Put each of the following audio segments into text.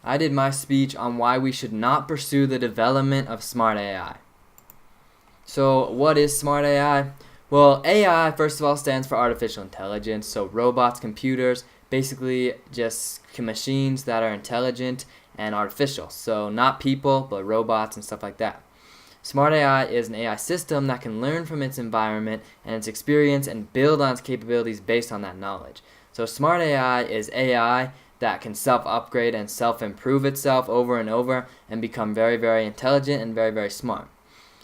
I did my speech on why we should not pursue the development of smart AI. So what is smart AI? Well, AI, first of all, stands for artificial intelligence. So robots, computers, basically just machines that are intelligent and artificial. So not people, but robots and stuff like that. Smart AI is an AI system that can learn from its environment and its experience and build on its capabilities based on that knowledge. So smart AI is AI that can self-upgrade and self-improve itself over and over and become very, very intelligent and very, very smart.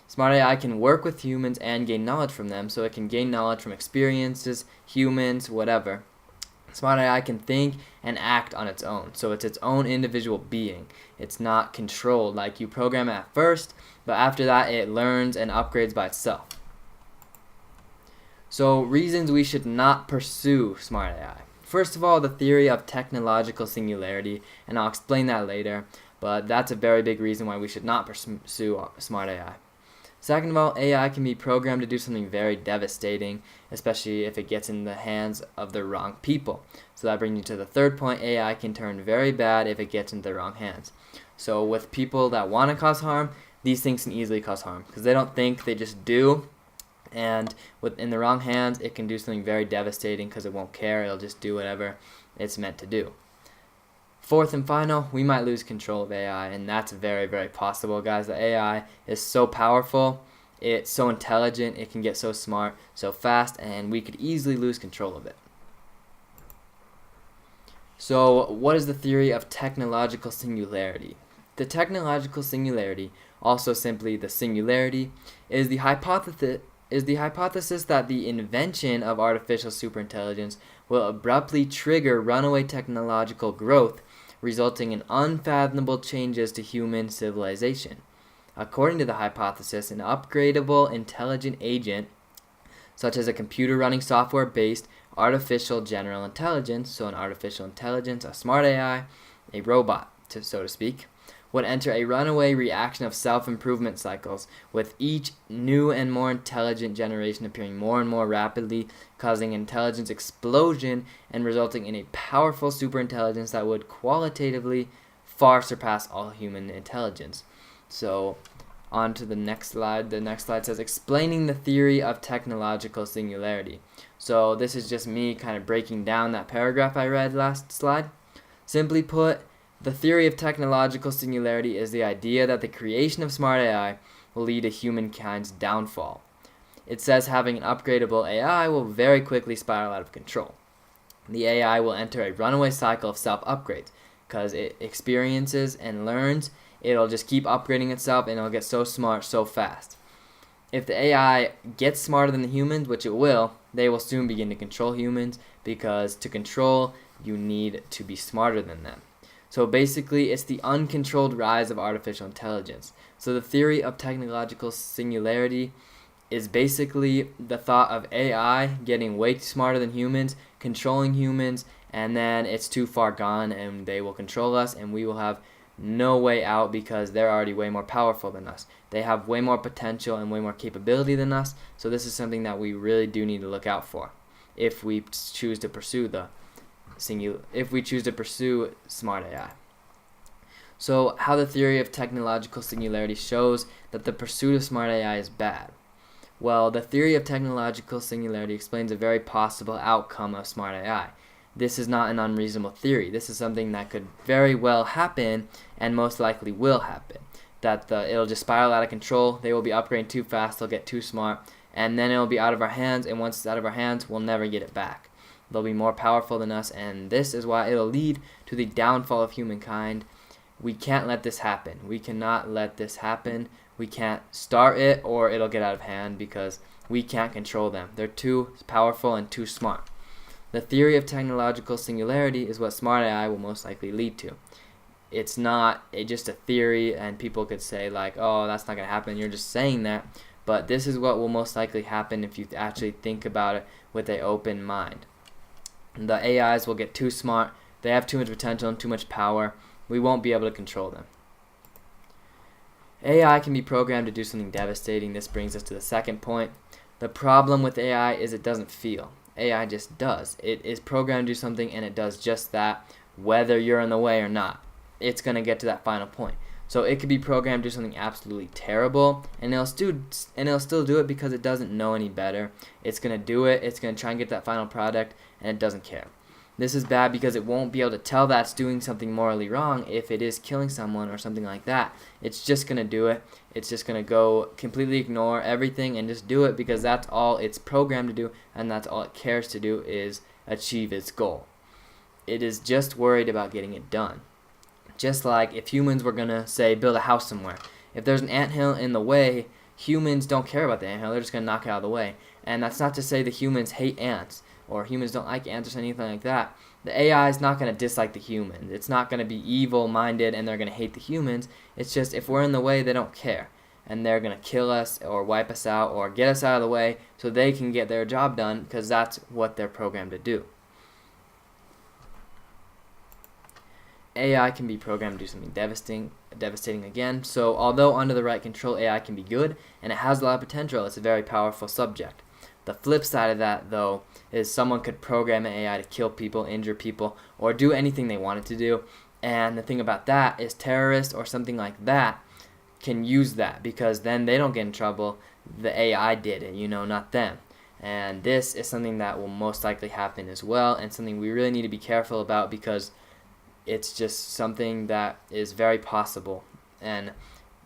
Smart AI can work with humans and gain knowledge from them, so it can gain knowledge from experiences, humans, whatever. Smart AI can think and act on its own, so it's its own individual being. It's not controlled like you program it at first, but after that it learns and upgrades by itself. So reasons we should not pursue smart AI. First of all, the theory of technological singularity, and I'll explain that later, but that's a very big reason why we should not pursue smart AI. Second of all, AI can be programmed to do something very devastating, especially if it gets in the hands of the wrong people. So that brings you to the third point. AI can turn very bad if it gets into the wrong hands. So with people that want to cause harm, these things can easily cause harm because they don't think, they just do. And in the wrong hands, it can do something very devastating because it won't care. It'll just do whatever it's meant to do. Fourth and final, we might lose control of AI, and that's very, very possible, guys. The AI is so powerful, it's so intelligent, it can get so smart, so fast, and we could easily lose control of it. So, what is the theory of technological singularity? The technological singularity, also simply the singularity, is the hypothesis that the invention of artificial superintelligence will abruptly trigger runaway technological growth, resulting in unfathomable changes to human civilization. According to the hypothesis, an upgradable intelligent agent, such as a computer running software-based artificial general intelligence, so an artificial intelligence, a smart AI, a robot, so to speak, would enter a runaway reaction of self-improvement cycles, with each new and more intelligent generation appearing more and more rapidly, causing intelligence explosion and resulting in a powerful superintelligence that would qualitatively far surpass all human intelligence. So, on to the next slide. The next slide says, explaining the theory of technological singularity. So this is just me kind of breaking down that paragraph I read last slide. Simply put, the theory of technological singularity is the idea that the creation of smart AI will lead to humankind's downfall. It says having an upgradable AI will very quickly spiral out of control. The AI will enter a runaway cycle of self-upgrades because it experiences and learns. It'll just keep upgrading itself and it'll get so smart so fast. If the AI gets smarter than the humans, which it will, they will soon begin to control humans, because to control, you need to be smarter than them. So basically, it's the uncontrolled rise of artificial intelligence. So the theory of technological singularity is basically the thought of AI getting way smarter than humans, controlling humans, and then it's too far gone and they will control us and we will have no way out because they're already way more powerful than us. They have way more potential and way more capability than us, so this is something that we really do need to look out for if we choose to pursue smart AI. So how the theory of technological singularity shows that the pursuit of smart AI is bad. Well, the theory of technological singularity explains a very possible outcome of smart AI. This is not an unreasonable theory. This is something that could very well happen and most likely will happen. That it'll just spiral out of control, they will be upgrading too fast, they'll get too smart, and then it'll be out of our hands, and once it's out of our hands, we'll never get it back. They'll be more powerful than us, and this is why it'll lead to the downfall of humankind. We can't let this happen. We cannot let this happen. We can't start it or it'll get out of hand because we can't control them. They're too powerful and too smart. The theory of technological singularity is what smart AI will most likely lead to. It's not just a theory and people could say like, oh, that's not going to happen. You're just saying that. But this is what will most likely happen if you actually think about it with an open mind. The AIs will get too smart. They have too much potential and too much power. We won't be able to control them. AI can be programmed to do something devastating. This brings us to the second point. The problem with AI is it doesn't feel. AI just does. It is programmed to do something and it does just that, whether you're in the way or not. it's going to get to that final point. So it could be programmed to do something absolutely terrible, and it'll still do it because it doesn't know any better. It's going to do it, it's going to try and get that final product, and it doesn't care. This is bad because it won't be able to tell that it's doing something morally wrong if it is killing someone or something like that. It's just going to do it. It's just going to go completely ignore everything and just do it because that's all it's programmed to do, and that's all it cares to do is achieve its goal. It is just worried about getting it done. Just like if humans were going to, say, build a house somewhere. If there's an anthill in the way, humans don't care about the anthill. They're just going to knock it out of the way. And that's not to say the humans hate ants or humans don't like ants or anything like that. The AI is not going to dislike the humans. It's not going to be evil-minded and they're going to hate the humans. It's just if we're in the way, they don't care. And they're going to kill us or wipe us out or get us out of the way so they can get their job done because that's what they're programmed to do. AI can be programmed to do something devastating again. So although under the right control, AI can be good and it has a lot of potential, it's a very powerful subject. The flip side of that, though, is someone could program an AI to kill people, injure people, or do anything they wanted to do. And the thing about that is terrorists or something like that can use that because then they don't get in trouble. The AI did it, not them. And this is something that will most likely happen as well, and something we really need to be careful about because it's just something that is very possible. And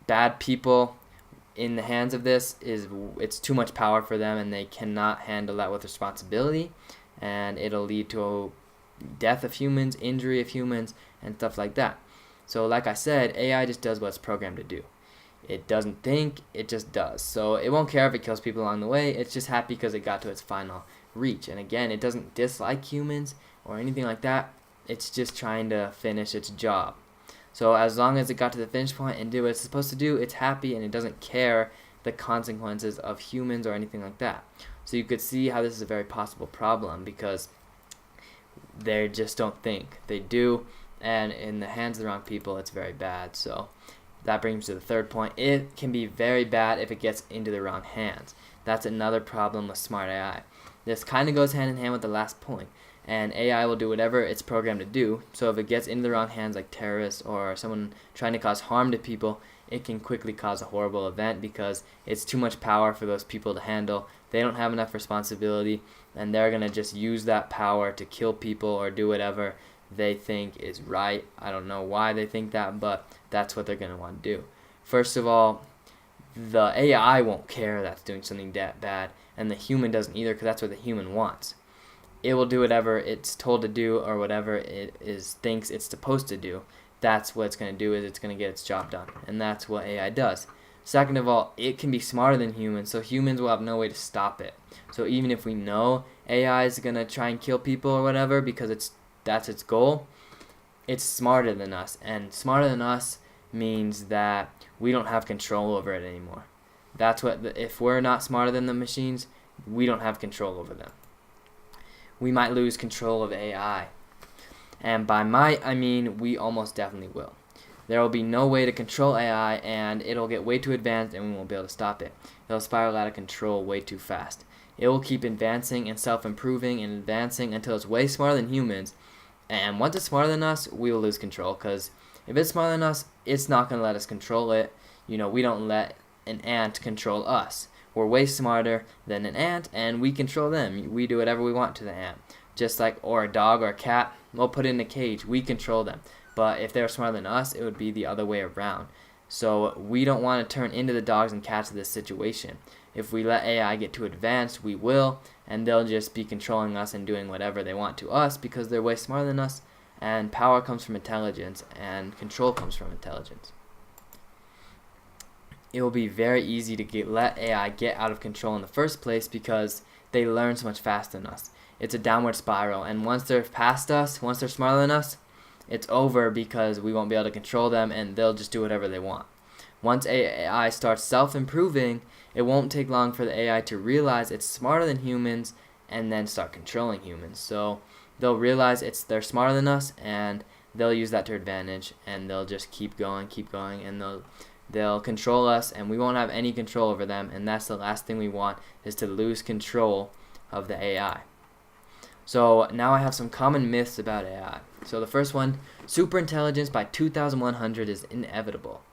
bad people in the hands of this, it's too much power for them and they cannot handle that with responsibility, and it'll lead to death of humans, injury of humans, and stuff like that. So like I said, AI just does what it's programmed to do. It doesn't think, it just does. So it won't care if it kills people along the way, it's just happy because it got to its final reach. And again, it doesn't dislike humans or anything like that. It's just trying to finish its job. So as long as it got to the finish point and did what it's supposed to do, it's happy and it doesn't care the consequences of humans or anything like that. So you could see how this is a very possible problem because they just don't think. They do, and in the hands of the wrong people, it's very bad. So that brings me to the third point. It can be very bad if it gets into the wrong hands. That's another problem with smart AI. This kind of goes hand in hand with the last point. And AI will do whatever it's programmed to do. So if it gets into the wrong hands, like terrorists or someone trying to cause harm to people, it can quickly cause a horrible event because it's too much power for those people to handle. They don't have enough responsibility, and they're going to just use that power to kill people or do whatever they think is right. I don't know why they think that, but that's what they're going to want to do. First of all, the AI won't care that's doing something that bad, and the human doesn't either because that's what the human wants. It will do whatever it's told to do or whatever it thinks it's supposed to do. That's what it's going to do, is it's going to get its job done. And that's what AI does. Second of all, it can be smarter than humans, so humans will have no way to stop it. So even if we know AI is going to try and kill people or whatever because that's its goal, it's smarter than us. And smarter than us means that we don't have control over it anymore. That's what if we're not smarter than the machines, we don't have control over them. We might lose control of AI. And by might, I mean we almost definitely will. There will be no way to control AI, and it'll get way too advanced and we won't be able to stop it. It'll spiral out of control way too fast. It will keep advancing and self-improving and advancing until it's way smarter than humans. And once it's smarter than us, we will lose control, because if it's smarter than us, it's not going to let us control it. We don't let an ant control us. We're way smarter than an ant, and we control them. We do whatever we want to the ant. Or a dog or a cat, we'll put it in a cage. We control them. But if they're smarter than us, it would be the other way around. So we don't want to turn into the dogs and cats of this situation. If we let AI get too advanced, we will, and they'll just be controlling us and doing whatever they want to us because they're way smarter than us, and power comes from intelligence, and control comes from intelligence. It will be very easy to let AI get out of control in the first place because they learn so much faster than us. It's a downward spiral, and once they're past us, once they're smarter than us, it's over because we won't be able to control them and they'll just do whatever they want. Once AI starts self-improving, it won't take long for the AI to realize it's smarter than humans and then start controlling humans. So they'll realize they're smarter than us, and they'll use that to their advantage, and they'll just keep going, and they'll control us, and we won't have any control over them, and that's the last thing we want, is to lose control of the AI. So now I have some common myths about AI. So the first one, superintelligence by 2100 is inevitable.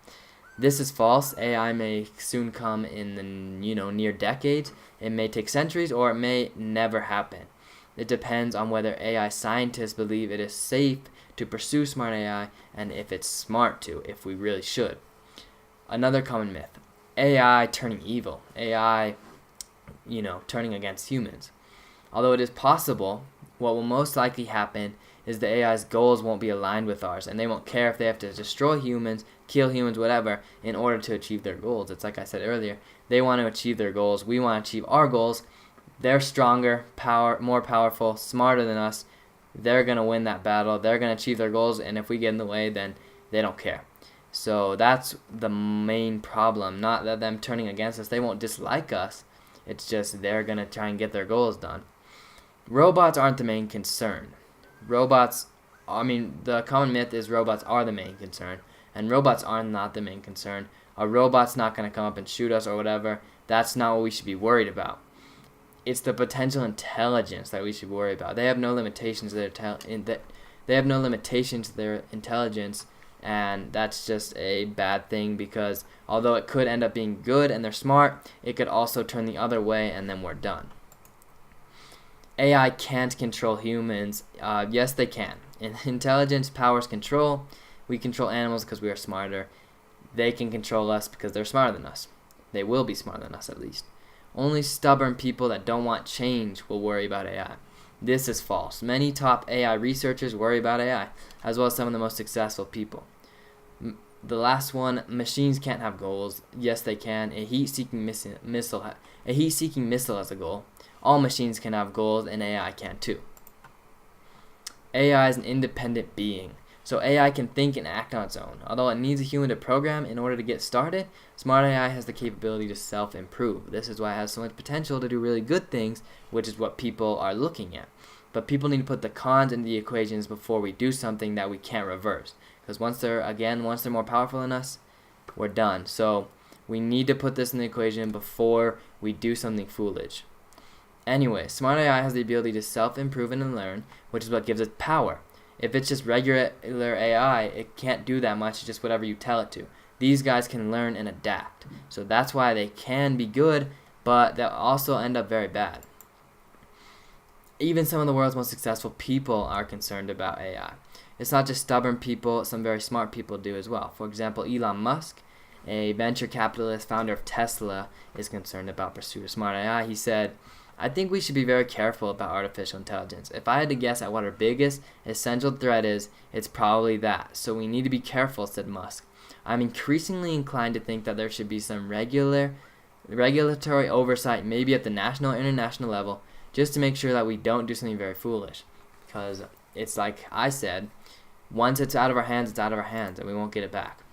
This is false. AI may soon come in the near decades. It may take centuries, or it may never happen. It depends on whether AI scientists believe it is safe to pursue smart AI and if it's smart to, if we really should. Another common myth, AI turning evil. AI, turning against humans. Although it is possible, what will most likely happen is the AI's goals won't be aligned with ours, and they won't care if they have to destroy humans, kill humans, whatever, in order to achieve their goals. It's like I said earlier, they want to achieve their goals, we want to achieve our goals. They're stronger, more powerful, smarter than us. They're going to win that battle. They're going to achieve their goals, and if we get in the way, then they don't care. So that's the main problem, not that them turning against us. They won't dislike us. It's just they're going to try and get their goals done. Robots aren't the main concern. The common myth is robots are the main concern, and robots are not the main concern. A robot's not going to come up and shoot us or whatever. That's not what we should be worried about. It's the potential intelligence that we should worry about. They have no limitations to their intelligence, and that's just a bad thing, because although it could end up being good and they're smart, it could also turn the other way and then we're done. AI can't control humans. Yes, they can. Intelligence powers control. We control animals because we are smarter. They can control us because they're smarter than us. They will be smarter than us, at least. Only stubborn people that don't want change will worry about AI. This is false. Many top AI researchers worry about AI, as well as some of the most successful people. The last one, machines can't have goals. Yes, they can. A heat-seeking missile has a goal. All machines can have goals, and AI can too. AI is an independent being, so AI can think and act on its own. Although it needs a human to program in order to get started, smart AI has the capability to self-improve. This is why it has so much potential to do really good things, which is what people are looking at. But people need to put the cons into the equations before we do something that we can't reverse. Because once they're more powerful than us, we're done. So we need to put this in the equation before we do something foolish. Anyway, smart AI has the ability to self-improve and learn, which is what gives it power. If it's just regular AI, it can't do that much. It's just whatever you tell it to. These guys can learn and adapt. So that's why they can be good, but they'll also end up very bad. Even some of the world's most successful people are concerned about AI. It's not just stubborn people, some very smart people do as well. For example, Elon Musk, a venture capitalist, founder of Tesla, is concerned about pursuit of smart AI. He said, "I think we should be very careful about artificial intelligence. If I had to guess at what our biggest essential threat is, it's probably that. So we need to be careful," said Musk. "I'm increasingly inclined to think that there should be some regulatory oversight, maybe at the national or international level, just to make sure that we don't do something very foolish. Because it's like I said, once it's out of our hands, it's out of our hands, and we won't get it back."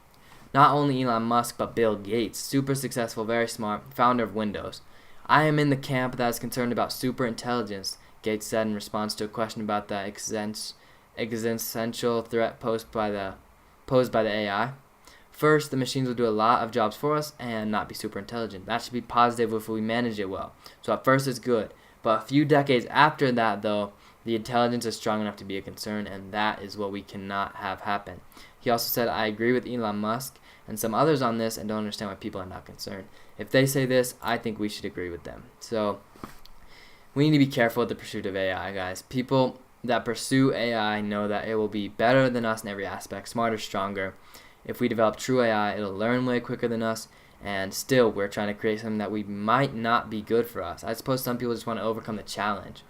Not only Elon Musk, but Bill Gates, super successful, very smart, founder of Windows. "I am in the camp that is concerned about superintelligence," Gates said in response to a question about the existential threat posed by the AI. "First, the machines will do a lot of jobs for us and not be super intelligent. That should be positive if we manage it well. So at first it's good. But a few decades after that, though, the intelligence is strong enough to be a concern, and that is what we cannot have happen." He also said, "I agree with Elon Musk and some others on this and don't understand why people are not concerned. If they say this, I think we should agree with them." So we need to be careful with the pursuit of AI, guys. People that pursue AI know that it will be better than us in every aspect, smarter, stronger. If we develop true AI, it'll learn way quicker than us, and still we're trying to create something that we might not be good for us. I suppose some people just want to overcome the challenge.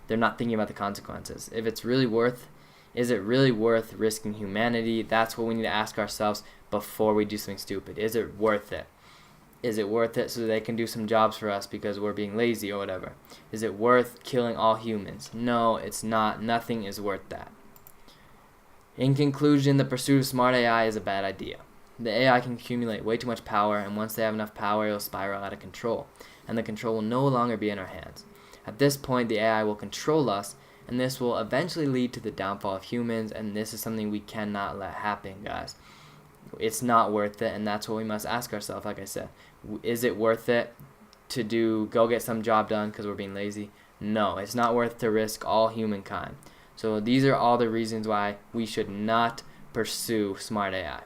They're not thinking about the consequences. Is it really worth risking humanity? That's what we need to ask ourselves before we do something stupid. Is it worth it? Is it worth it so they can do some jobs for us because we're being lazy or whatever? Is it worth killing all humans? No, it's not. Nothing is worth that. In conclusion, the pursuit of smart AI is a bad idea. The AI can accumulate way too much power, and once they have enough power, it will spiral out of control, and the control will no longer be in our hands. At this point, the AI will control us, and this will eventually lead to the downfall of humans, and this is something we cannot let happen, guys. It's not worth it, and that's what we must ask ourselves. Like I said, is it worth it to go get some job done because we're being lazy? No, it's not worth to risk all humankind. So these are all the reasons why we should not pursue smart AI.